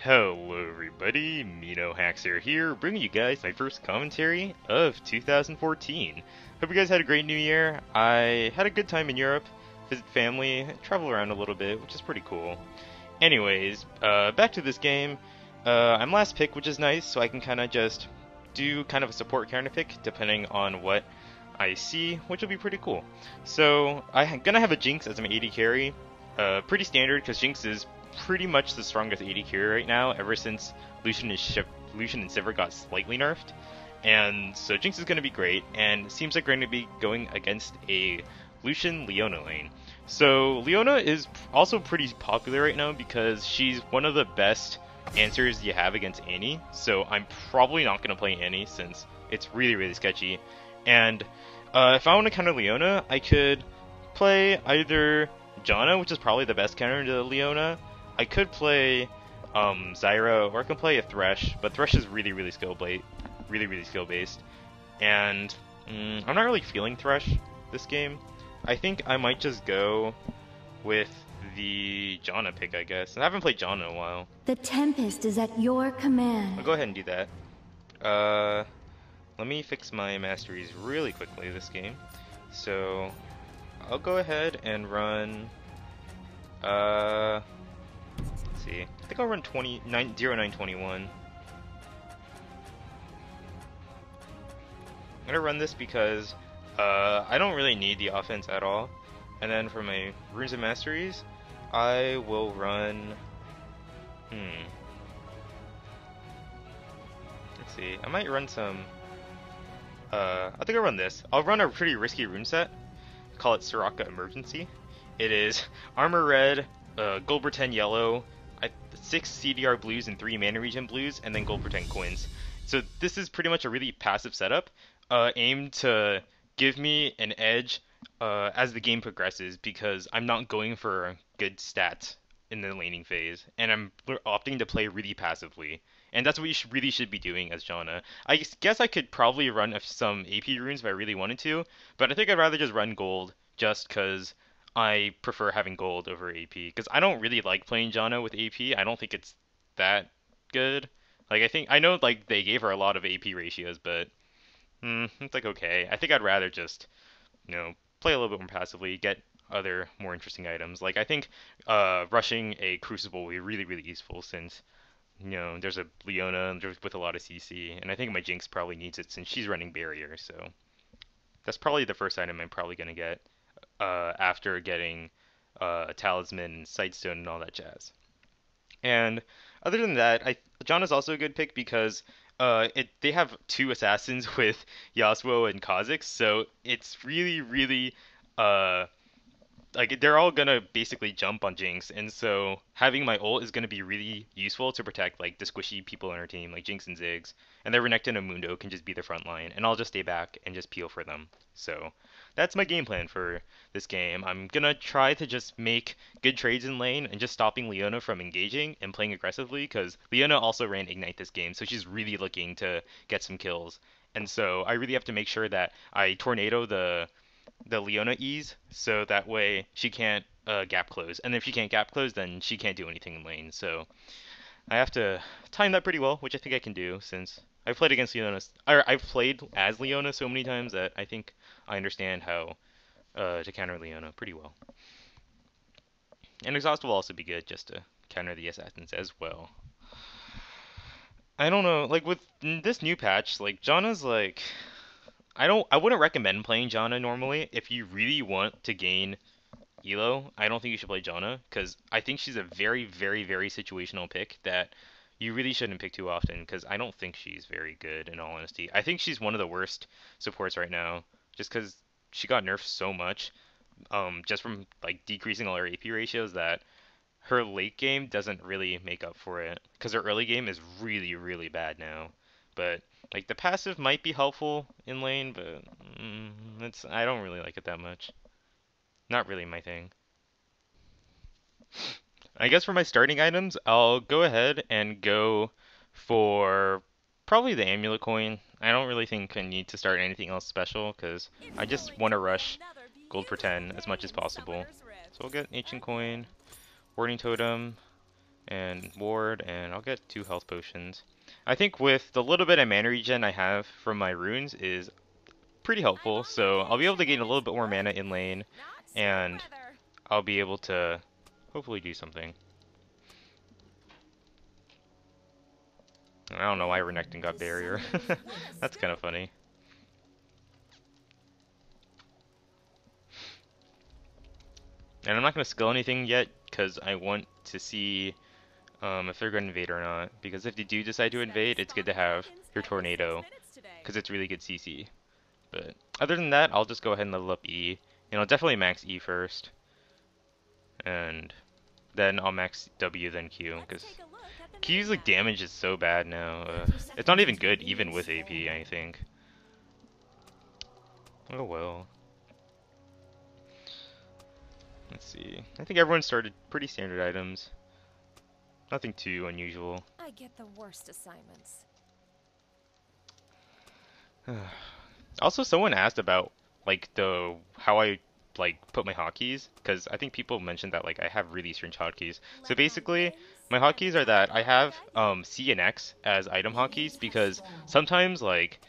Hello everybody, MeNoHaxor here, bringing you guys my first commentary of 2014. Hope you guys had a great new year. I had a good time in Europe, visit family, travel around a little bit, which is pretty cool. Anyways, back to this game. I'm last pick, which is nice, so I can kind of just do kind of a support counter pick depending on what I see, which will be pretty cool. So, I'm gonna have a Jinx as my AD carry. Pretty standard, because Jinx is pretty much the strongest AD carry right now, ever since Lucian and Sivir got slightly nerfed. And so Jinx is going to be great, and it seems like we're going to be going against a Lucian-Leona lane. So Leona is also pretty popular right now because she's one of the best answers you have against Annie, so I'm probably not going to play Annie since it's really sketchy. And if I want to counter Leona, I could play either Janna, which is probably the best counter to Leona. I could play Zyra, or I can play a Thresh, but Thresh is really skill based, and I'm not really feeling Thresh this game. I think I might just go with the Janna pick, I guess. I haven't played Janna in a while. The Tempest is at your command. I'll go ahead and do that. Let me fix my masteries really quickly this game. So I'll go ahead and run. Let's see. I think I'll run 0921. I'm gonna run this because I don't really need the offense at all. And then for my runes and masteries, I will run. Let's see. I might run some. I think I'll run this. I'll run a pretty risky rune set. Call it Soraka Emergency. It is armor red, gold pretend yellow, 6 CDR blues and 3 mana regen blues, and then gold pretend coins. So this is pretty much a really passive setup, aimed to give me an edge as the game progresses, because I'm not going for good stats in the laning phase, and I'm opting to play really passively. And that's what you really should be doing as Janna. I guess I could probably run some AP runes if I really wanted to, but I think I'd rather just run gold, just because I prefer having gold over AP, because I don't really like playing Janna with AP. I don't think it's that good. Like, I know like they gave her a lot of AP ratios, but it's like okay. I think I'd rather just, play a little bit more passively, get other more interesting items. Like I think rushing a Crucible will be really useful, since there's a Leona with a lot of CC, and I think my Jinx probably needs it since she's running barrier. So that's probably the first item I'm probably gonna get after getting a Talisman and Sightstone and all that jazz. And other than that, Janna's also a good pick because they have 2 assassins with Yasuo and Kha'Zix, so it's really like they're all gonna basically jump on Jinx, and so having my ult is gonna be really useful to protect like the squishy people on our team, like Jinx and Ziggs, and their Renekton and Mundo can just be the front line, and I'll just stay back and just peel for them. So that's my game plan for this game. I'm gonna try to just make good trades in lane and just stopping Leona from engaging and playing aggressively, because Leona also ran Ignite this game, so she's really looking to get some kills, and so I really have to make sure that I tornado the Leona E's, so that way she can't gap close. And if she can't gap close, then she can't do anything in lane. So I have to time that pretty well, which I think I can do, since I've played against Leona, or I've played as Leona so many times that I think I understand how to counter Leona pretty well. And Exhaust will also be good just to counter the assassins as well. I don't know, like with this new patch, like Janna's like, I wouldn't recommend playing Janna normally. If you really want to gain elo, I don't think you should play Janna, because I think she's a very situational pick that you really shouldn't pick too often, because I don't think she's very good, in all honesty. I think she's one of the worst supports right now, just because she got nerfed so much, just from like decreasing all her AP ratios, that her late game doesn't really make up for it, because her early game is really bad now. But like the passive might be helpful in lane, but I don't really like it that much. Not really my thing. I guess for my starting items, I'll go ahead and go for probably the amulet coin. I don't really think I need to start anything else special, because I just want to rush gold for 10 as much as possible. So we'll get ancient coin, warding totem, and ward, and I'll get 2 health potions. I think with the little bit of mana regen I have from my runes is pretty helpful, so I'll be able to gain a little bit more mana in lane, and I'll be able to hopefully do something. I don't know why Renekton got barrier. That's kind of funny. And I'm not going to skill anything yet because I want to see if they're going to invade or not. Because if they do decide to invade, it's good to have your tornado because it's really good CC. But other than that, I'll just go ahead and level up E. And I'll definitely max E first. And then I'll max W then Q because Q's like damage is so bad now. It's not even good even with AP, I think. Oh well. Let's see. I think everyone started pretty standard items. Nothing too unusual. I get the worst assignments. Also, someone asked about like how I like put my hotkeys, because I think people mentioned that like I have really strange hotkeys. So basically, my hotkeys are that I have C and X as item hotkeys because sometimes like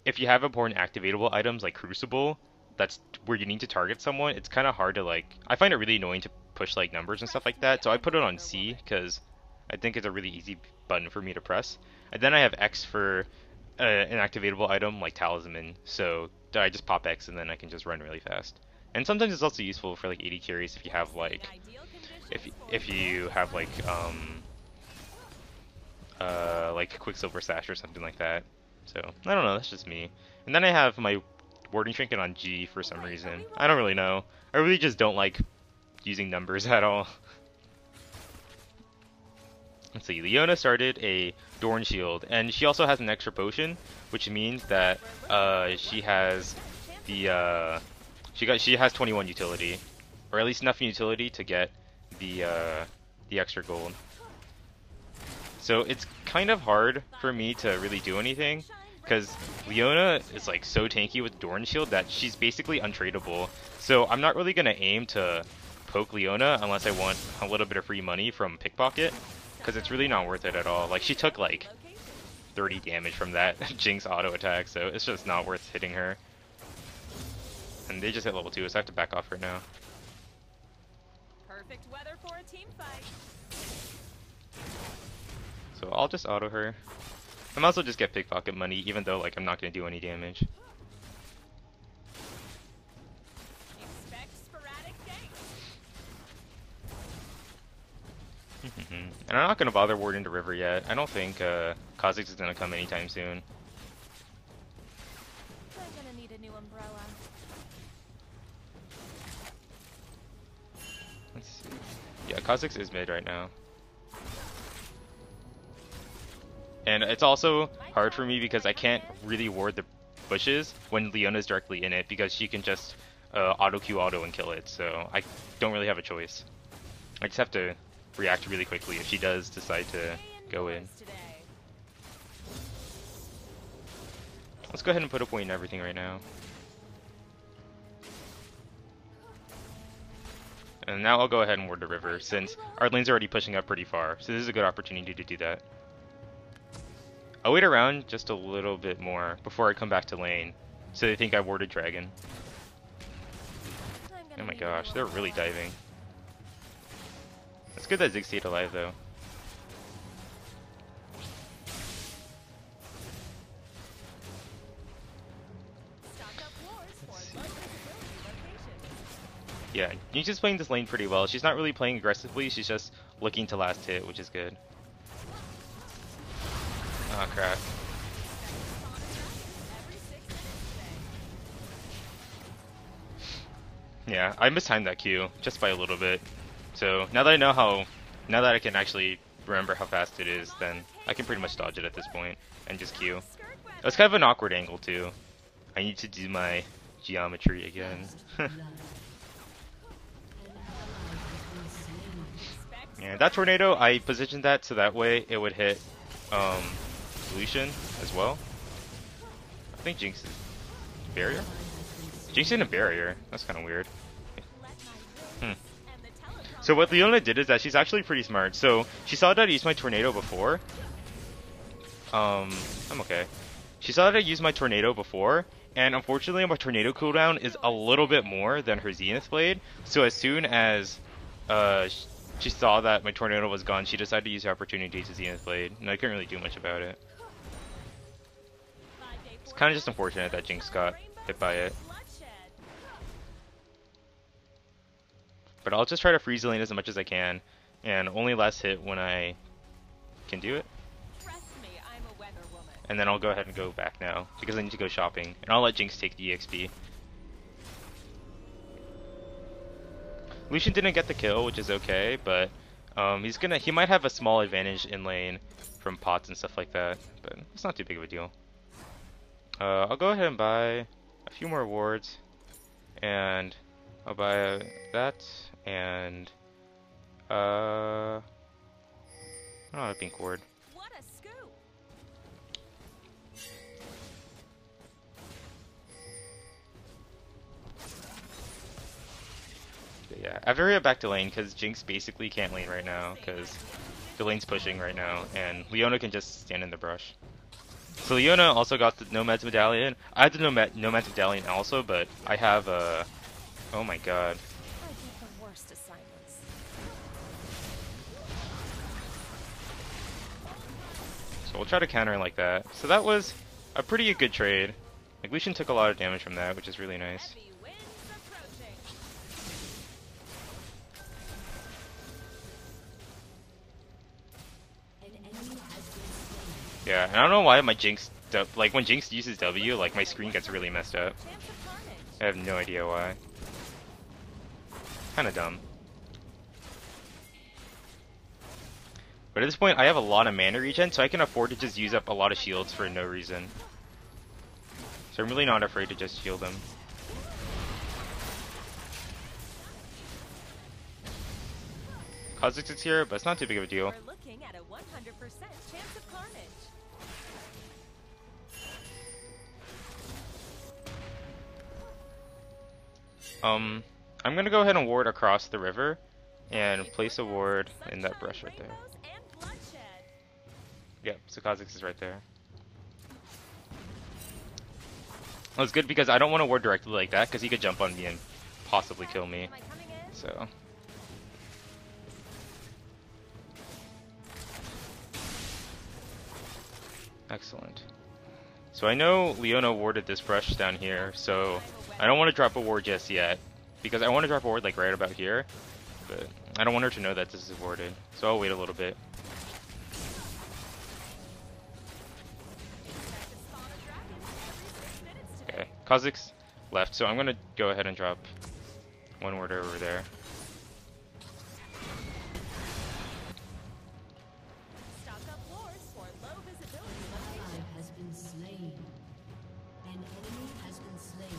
if you have important activatable items like Crucible, that's where you need to target someone. It's kind of hard to like. I find it really annoying to push like numbers and stuff like that. So I put it on C because I think it's a really easy button for me to press. And then I have X for an activatable item like Talisman. So I just pop X and then I can just run really fast. And sometimes it's also useful for like AD carries if you have like if you have like Quicksilver Sash or something like that. So I don't know. That's just me. And then I have my Warding Trinket on G for some reason. I don't really know. I really just don't like using numbers at all. Let's see. Leona started a Dorn Shield, and she also has an extra potion, which means that she has the she has 21 utility, or at least enough utility to get the extra gold. So it's kind of hard for me to really do anything, because Leona is like so tanky with Dorn Shield that she's basically untradeable. So I'm not really gonna aim to poke Leona unless I want a little bit of free money from Pickpocket, because it's really not worth it at all. Like she took like 30 damage from that Jinx auto attack, so it's just not worth hitting her. And they just hit level 2, so I have to back off right now. Perfect weather for a team fight. So I'll just auto her. I might as well just get pickpocket money, even though like I'm not gonna do any damage. Expect sporadic ganks. And I'm not gonna bother warding the river yet. I don't think Kha'Zix is gonna come anytime soon. I'm gonna need a new umbrella. Let's see. Yeah, Kha'Zix is mid right now. And it's also hard for me because I can't really ward the bushes when Leona's directly in it, because she can just auto Q auto and kill it, so I don't really have a choice. I just have to react really quickly if she does decide to go in. Let's go ahead and put a point in everything right now. And now I'll go ahead and ward the river, since our lane's already pushing up pretty far, so this is a good opportunity to do that. I'll wait around just a little bit more before I come back to lane, so they think I warded dragon. Oh my gosh, they're really diving. It's good that Ziggs stayed alive though. Yeah, Nisha's playing this lane pretty well. She's not really playing aggressively, she's just looking to last hit, which is good. Oh crap. Yeah, I mistimed that Q just by a little bit. So now that I know now that I can actually remember how fast it is, then I can pretty much dodge it at this point and just Q. That's kind of an awkward angle too. I need to do my geometry again. Yeah, that tornado, I positioned that so that way it would hit Lucian as well. I think Jinx is barrier? Jinx in a barrier. That's kind of weird. So what Leona did is that she's actually pretty smart. So she saw that I used my tornado before. I'm okay. She saw that I used my tornado before, and unfortunately my tornado cooldown is a little bit more than her Zenith Blade. So as soon as she saw that my tornado was gone, she decided to use the opportunity to Zenith Blade, and I couldn't really do much about it. It's kind of just unfortunate that Jinx got hit by it. But I'll just try to freeze the lane as much as I can, and only last hit when I can do it. And then I'll go ahead and go back now, because I need to go shopping, and I'll let Jinx take the EXP. Lucian didn't get the kill, which is okay, but he might have a small advantage in lane from pots and stuff like that, but it's not too big of a deal. I'll go ahead and buy a few more wards, and I'll buy that, and not a pink ward. What a scoop! But yeah, I have to hurry up back to lane because Jinx basically can't lane right now because the lane's pushing right now, and Leona can just stand in the brush. So Leona also got the Nomad's Medallion. I had the Nomad's Medallion also, but I have oh my god. I get the worst assignments. So we'll try to counter like that. So that was a pretty good trade. Like Lucian took a lot of damage from that, which is really nice. Heavy winds approaching. Yeah, and I don't know why my Jinx, like when Jinx uses W, like my screen gets really messed up. Chance of carnage. I have no idea why. Kinda dumb. But at this point, I have a lot of mana regen, so I can afford to just use up a lot of shields for no reason. So I'm really not afraid to just shield them. Kha'Zix is here, but it's not too big of a deal. We're looking at a 100% chance of carnage. I'm gonna go ahead and ward across the river and place a ward in that brush right there. Rainbows and bloodshed. Yep, so Kha'Zix is right there. Well, it's good because I don't want to ward directly like that because he could jump on me and possibly kill me. Am I coming in? So. Excellent. So I know Leona warded this brush down here, so I don't want to drop a ward just yet. Because I want to drop a ward like right about here, but I don't want her to know that this is warded. So I'll wait a little bit. Okay, Kha'Zix left, so I'm going to go ahead and drop one ward over there. Stock up wars for low visibility location. Has been slain. An enemy has been slain.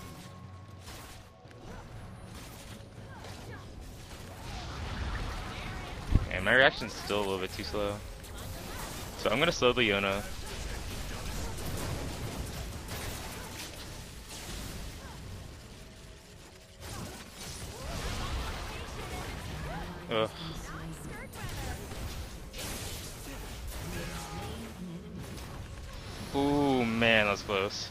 And my reaction's still a little bit too slow. So I'm gonna slow Leona. Ugh. Ooh, man, that was close.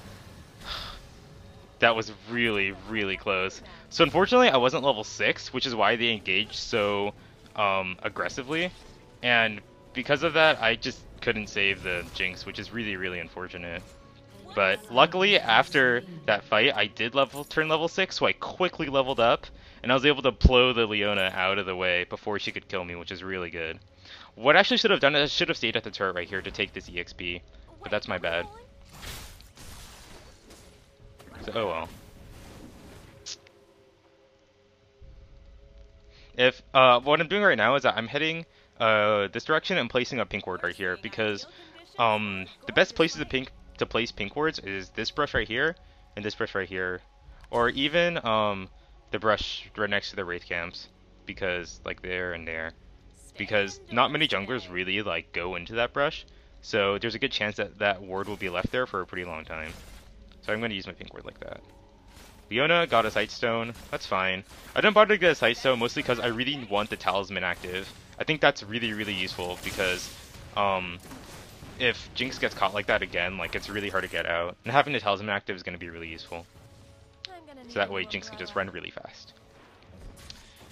That was really, really close. So unfortunately, I wasn't level 6, which is why they engaged so aggressively, and because of that I just couldn't save the Jinx, which is really, really unfortunate. But luckily after that fight I did turn level 6, so I quickly leveled up and I was able to blow the Leona out of the way before she could kill me, which is really good. What I actually should have done is I should have stayed at the turret right here to take this EXP, but that's my bad. So, oh well. If what I'm doing right now is that I'm heading this direction and placing a pink ward right here because the best places to place pink wards is this brush right here and this brush right here, or even the brush right next to the wraith camps, because like there and there, because not many junglers really like go into that brush, so there's a good chance that that ward will be left there for a pretty long time. So I'm going to use my pink ward like that. Leona got a Sightstone. That's fine. I didn't bother to get a Sightstone mostly because I really want the Talisman active. I think that's really, really useful because if Jinx gets caught like that again, like it's really hard to get out. And having the Talisman active is going to be really useful. So that way Jinx can just run really fast.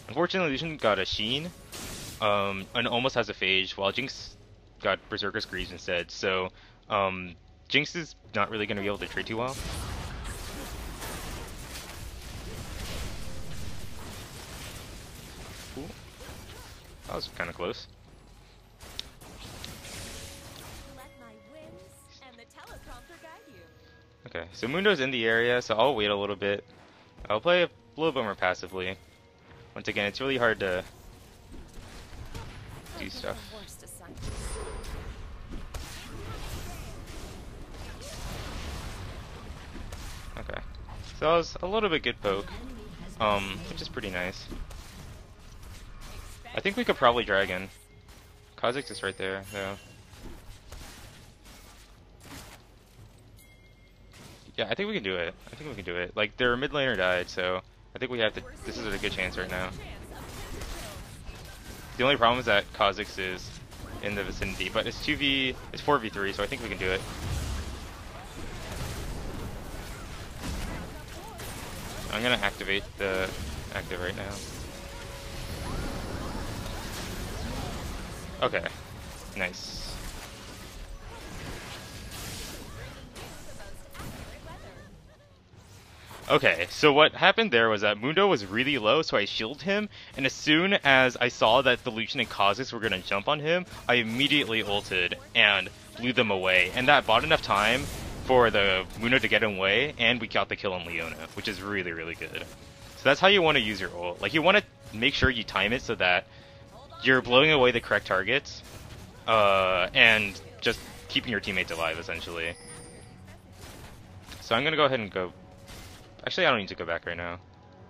Unfortunately, Lucian got a Sheen and almost has a Phage, while Jinx got Berserker's Greaves instead. So Jinx is not really going to be able to trade too well. Ooh. That was kind of close. Let my winds and the teleprompter guide you. Okay, so Mundo's in the area, so I'll wait a little bit. I'll play a little bit more passively. Once again, it's really hard to do stuff. Okay, so that was a little bit good poke, which is pretty nice. I think we could probably Dragon. Kha'Zix is right there, though. Yeah, I think we can do it. I think we can do it. Like, their mid laner died, so I think we have to. This is a good chance right now. The only problem is that Kha'Zix is in the vicinity, but it's 4v3, so I think we can do it. I'm gonna activate the active right now. Okay, nice. Okay, so what happened there was that Mundo was really low, so I shielded him, and as soon as I saw that the Lucian and Kha'Zix were gonna jump on him, I immediately ulted and blew them away, and that bought enough time for the Mundo to get him away, and we got the kill on Leona, which is really, really good. So that's how you want to use your ult. Like, you want to make sure you time it so that you're blowing away the correct targets, and just keeping your teammates alive, essentially. So I'm gonna go ahead and go. Actually, I don't need to go back right now.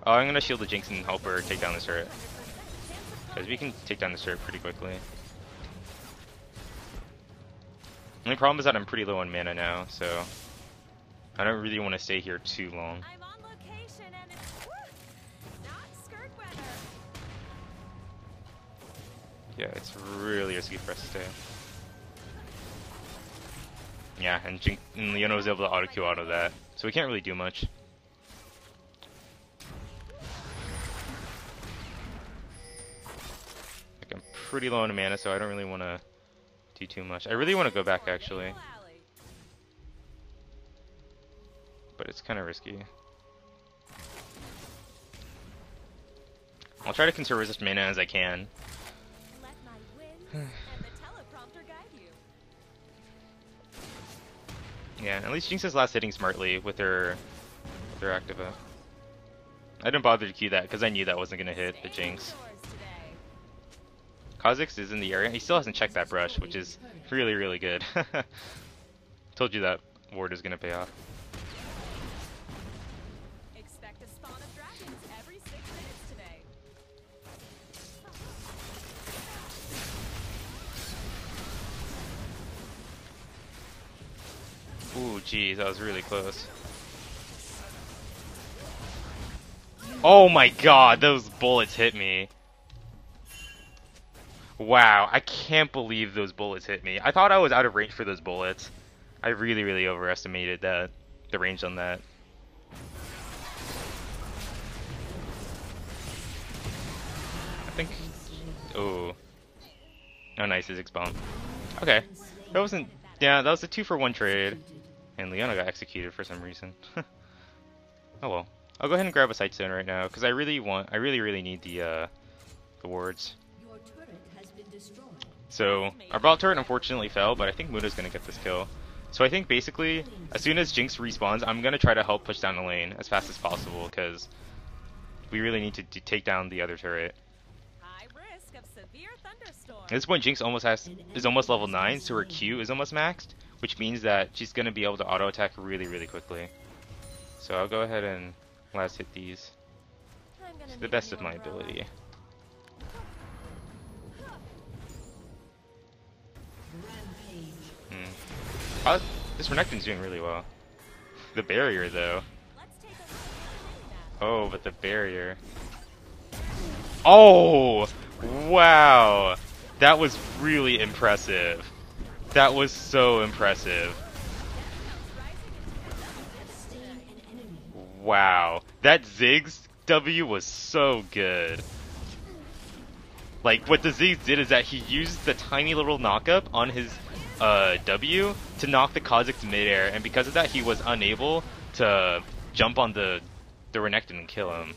I'm gonna shield the Jinx and help her take down this turret, because we can take down this turret pretty quickly. The only problem is that I'm pretty low on mana now, so I don't really want to stay here too long. I'm on location and it's not skirt weather. Yeah, it's really risky for us to stay. Yeah, and Leona was able to auto Q out of that, so we can't really do much. Like, I'm pretty low on mana, so I don't really want to do too much. I really want to go back actually, but it's kind of risky. I'll try to conserve as much mana as I can. Let my winds and the teleprompter guide you. Yeah, at least Jinx is last hitting smartly with her Activa. I didn't bother to Q that because I knew that wasn't going to hit the Jinx. Kha'Zix is in the area. He still hasn't checked that brush, which is really, really good. Told you that ward is going to pay off. Expect a spawn of dragons every 6 minutes today. Ooh, geez, that was really close. Oh my god, those bullets hit me. Wow, I can't believe those bullets hit me. I thought I was out of range for those bullets. I really, really overestimated the range on that. I think. Oh. Oh, nice, Ziggs bomb. Okay, that wasn't. Yeah, that was a 2-for-1 trade, and Leona got executed for some reason. Oh well. I'll go ahead and grab a Sightstone right now because I really, really need the wards. So our bot turret unfortunately fell, but I think Mundo's gonna get this kill. So I think basically, as soon as Jinx respawns, I'm gonna try to help push down the lane as fast as possible because we really need to take down the other turret. High risk of severe thunderstorm. At this point, Jinx is almost level 9, so her Q is almost maxed, which means that she's gonna be able to auto attack really, really quickly. So I'll go ahead and last hit these to the best of my ability. This Renekton's doing really well. The barrier, though. Oh, but the barrier. Oh! Wow! That was really impressive. That was so impressive. Wow. That Ziggs W was so good. Like, what the Ziggs did is that he used the tiny little knockup on his W to knock the Kha'Zix midair, and because of that he was unable to jump on the Renekton and kill him.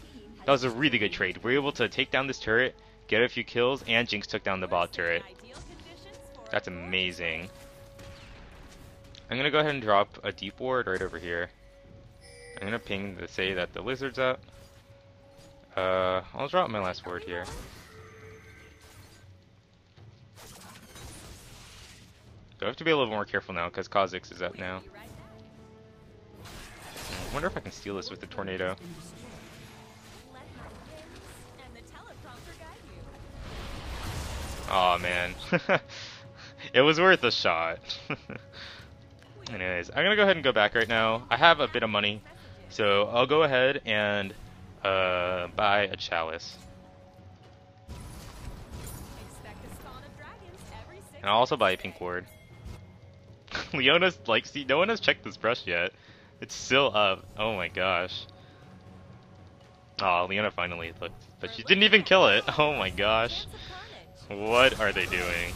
That was a really good trade. We were able to take down this turret, get a few kills, and Jinx took down the bot turret. That's amazing. I'm gonna go ahead and drop a deep ward right over here. I'm gonna ping to say that the lizard's up. I'll drop my last word here. So I have to be a little more careful now because Kha'Zix is up now. I wonder if I can steal this with the tornado. Aw, man. It was worth a shot. Anyways, I'm gonna go ahead and go back right now. I have a bit of money, so I'll go ahead and buy a chalice. And I'll also buy a pink ward. Leona's like, see, no one has checked this brush yet. It's still up. Oh my gosh. Aw, Leona finally looked, but she didn't even kill it. Oh my gosh. What are they doing?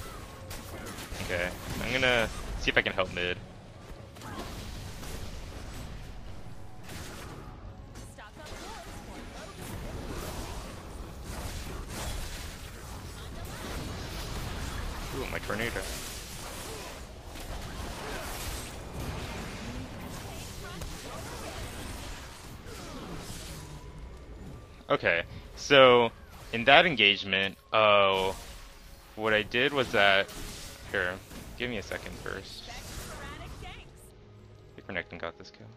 Okay, I'm gonna see if I can help mid. Ooh, my tornado. Okay, so in that engagement, what I did was that, here, give me a second first. I think Renekton got this kill.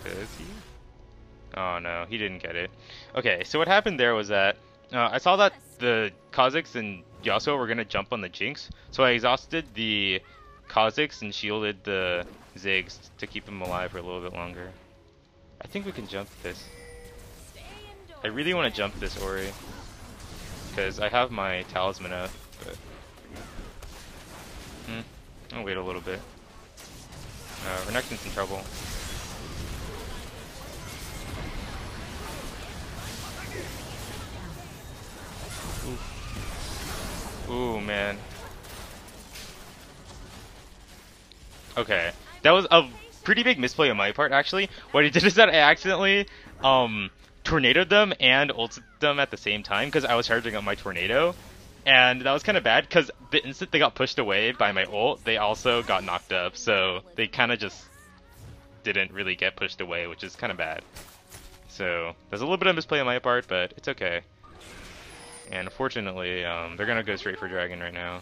Does he? Oh no, he didn't get it. Okay, so what happened there was that I saw that the Kha'Zix and Yasuo were gonna jump on the Jinx, so I exhausted the Kha'Zix and shielded the Ziggs to keep him alive for a little bit longer. I think we can jump this. I really want to jump this Ori because I have my talisman up, but I'll wait a little bit. Renekton's in trouble. Ooh, man. Okay, that was a pretty big misplay on my part, actually. What I did is that I accidentally tornadoed them and ulted them at the same time because I was charging up my tornado, and that was kind of bad because the instant they got pushed away by my ult, they also got knocked up, so they kind of just didn't really get pushed away, which is kind of bad. So there's a little bit of misplay on my part, but it's okay. And unfortunately, they're gonna go straight for dragon right now.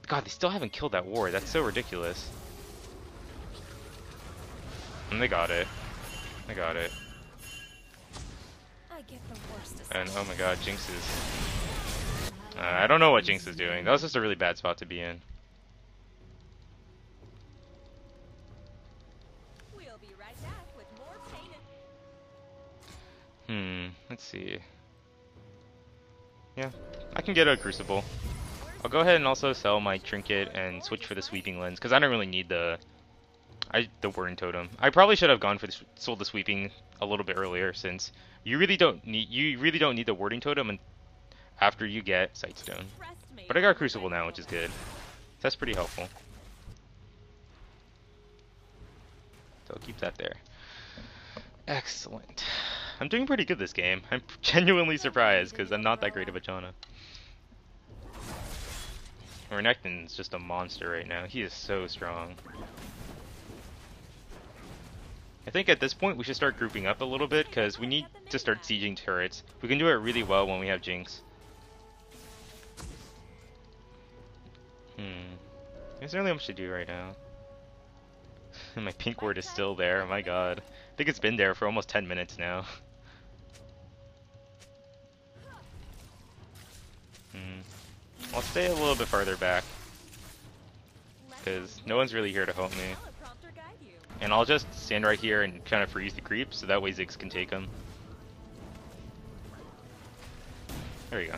God, they still haven't killed that ward. That's so ridiculous. And they got it. They got it. And oh my god, Jinx is... I don't know what Jinx is doing. That was just a really bad spot to be in. We'll be right back with more pain Let's see. Yeah, I can get a Crucible. I'll go ahead and also sell my trinket and switch for the sweeping lens because I don't really need the warding totem. I probably should have gone for sold the sweeping a little bit earlier since you really don't need the warding totem after you get Sightstone. But I got a Crucible now, which is good. That's pretty helpful. So I'll keep that there. Excellent. I'm doing pretty good this game. I'm genuinely surprised because I'm not that great of a Janna. Renekton's just a monster right now. He is so strong. I think at this point we should start grouping up a little bit because we need to start sieging turrets. We can do it really well when we have Jinx. There's not really much to do right now. My pink ward is still there. Oh my god. I think it's been there for almost 10 minutes now. I'll stay a little bit farther back because no one's really here to help me. And I'll just stand right here and kind of freeze the creep, so that way Ziggs can take him. There you go.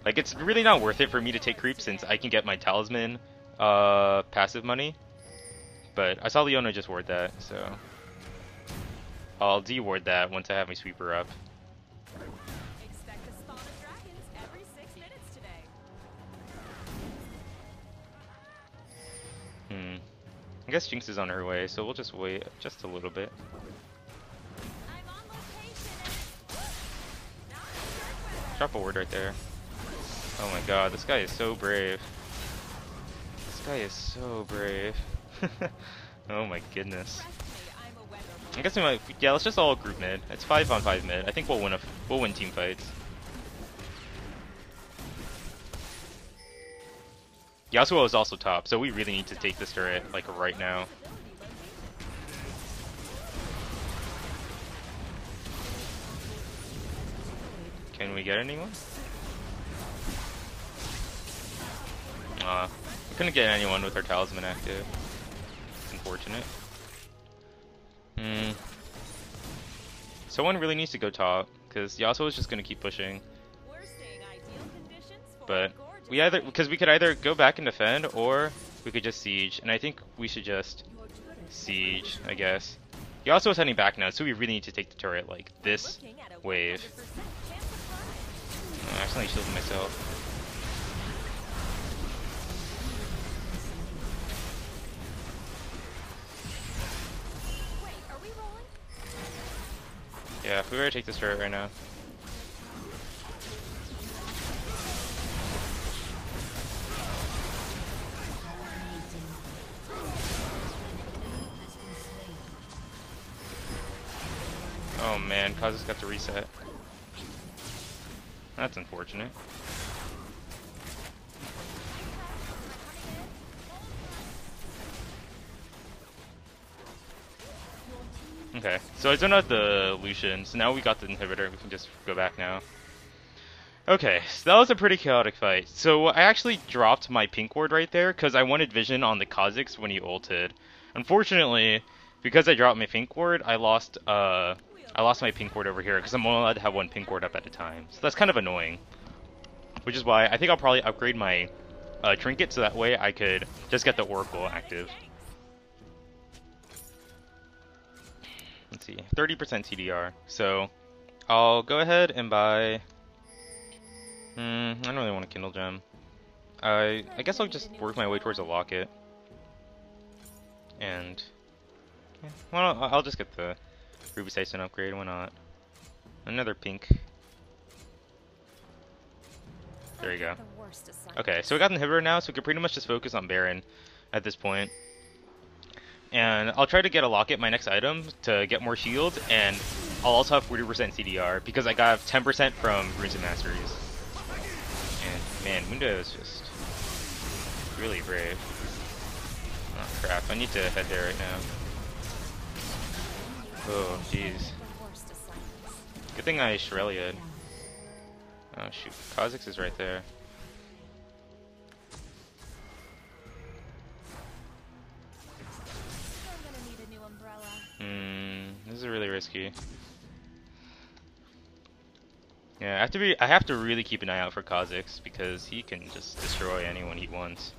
Like, it's really not worth it for me to take creep since I can get my talisman passive money. But I saw Leona just ward that, so I'll de-ward that once I have my sweeper up. Expect a spawn of dragons every 6 minutes today. I guess Jinx is on her way, so we'll just wait just a little bit. I'm on location and not sure Drop a ward right there. Oh my god, this guy is so brave. This guy is so brave. Oh my goodness. trust me, I'm a weather boy. I guess we might. Yeah, let's just all group mid. It's 5-on-5 mid. I think we'll win team fights. Yasuo is also top, so we really need to take this turret like right now. Can we get anyone? We couldn't get anyone with our talisman active. It's unfortunate. Someone really needs to go top, because Yasuo is just gonna keep pushing. We're seeing ideal conditions for But a gorgeous we could either go back and defend, or we could just siege. And I think we should just siege, I guess. Yasuo is heading back now, so we really need to take the turret like this looking at a 100% wave. chance of climb. I accidentally shielded myself. Wait, are we rolling? Yeah, if we were to take this turret right now. Oh man, Kazu's got to reset. That's unfortunate. Okay, so I zoned out the Lucian, so now we got the inhibitor, we can just go back now. Okay, so that was a pretty chaotic fight. So I actually dropped my pink ward right there, because I wanted vision on the Kha'Zix when he ulted. Unfortunately, because I dropped my pink ward, I lost my pink ward over here, because I'm only allowed to have one pink ward up at a time. So that's kind of annoying. Which is why I think I'll probably upgrade my trinket, so that way I could just get the Oracle active. Let's see, 30% TDR. So I'll go ahead and buy. I don't really want a Kindle Gem. I guess I'll just work my way towards a locket. And yeah, well, I'll just get the Ruby Tyson upgrade. Why not? Another pink. There you go. The worst assignment. Okay, so we got an inhibitor now, so we can pretty much just focus on Baron at this point. And I'll try to get a locket, my next item, to get more shields, and I'll also have 40% CDR, because I got 10% from Runes and Masteries. And man, Mundo is just really brave. Oh crap, I need to head there right now. Oh jeez. The worst assignments. Good thing I Shurelia'd. Oh shoot, Kha'Zix is right there. I'm gonna need a new umbrella. This is really risky. Yeah, I have to really keep an eye out for Kha'Zix because he can just destroy anyone he wants.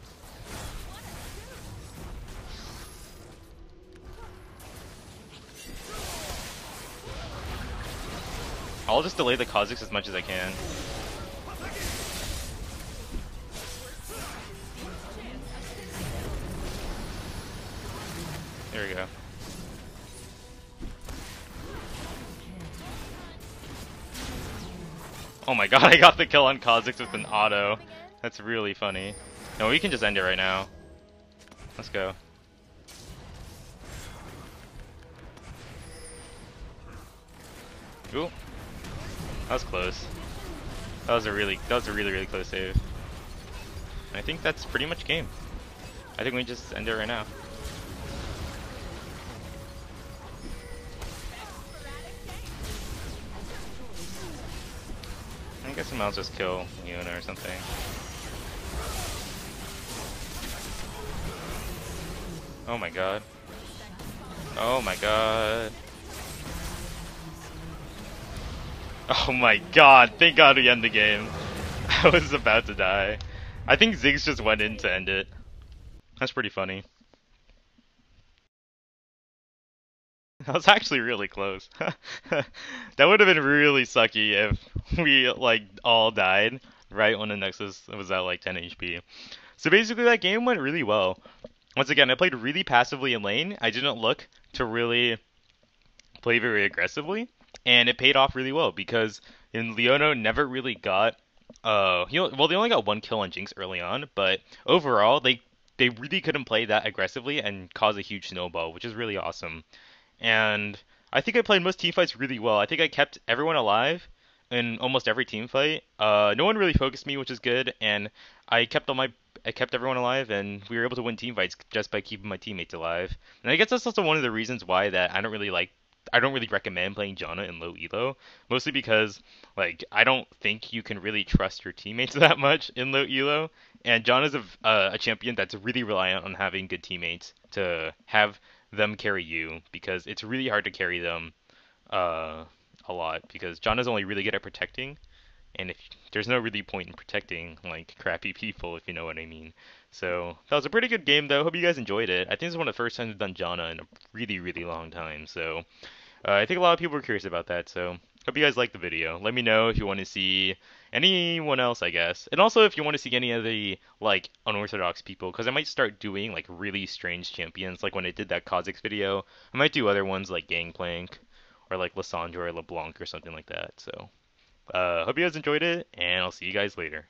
I'll just delay the Kha'Zix as much as I can. There we go. Oh my god, I got the kill on Kha'Zix with an auto. That's really funny. No, we can just end it right now. Let's go. Ooh. That was close. That was a really close save. I think that's pretty much game. I think we just end it right now. I guess I'll just kill Yuna or something. Oh my god. Oh my god. Oh my god. Thank god we end the game. I was about to die. I think Ziggs just went in to end it. That's pretty funny. That was actually really close. That would have been really sucky if we like all died right when the Nexus was at like 10 HP. So basically that game went really well. Once again, I played really passively in lane. I didn't look to really play very aggressively, and it paid off really well because in Leono never really got well they only got one kill on Jinx early on, but overall they really couldn't play that aggressively and cause a huge snowball, which is really awesome. And I think I played most team fights really well. I think I kept everyone alive in almost every team fight. No one really focused me, which is good, and I kept all my I kept everyone alive, and we were able to win team fights just by keeping my teammates alive. And I guess that's also one of the reasons why that I don't really recommend playing Janna in low elo, mostly because like I don't think you can really trust your teammates that much in low elo, and Janna's a champion that's really reliant on having good teammates to have them carry you because it's really hard to carry them uh, a lot because John is only really good at protecting, and if there's no really point in protecting like crappy people, if you know what I mean. So that was a pretty good game though. Hope you guys enjoyed it. I think this is one of the first times I've done Janna in a really really long time. So I think a lot of people were curious about that. So hope you guys liked the video. Let me know if you want to see anyone else, I guess, and also if you want to see any of the like unorthodox people, because I might start doing like really strange champions. Like when I did that Kha'Zix video, I might do other ones like Gangplank or like Lissandra or LeBlanc or something like that. So hope you guys enjoyed it, and I'll see you guys later.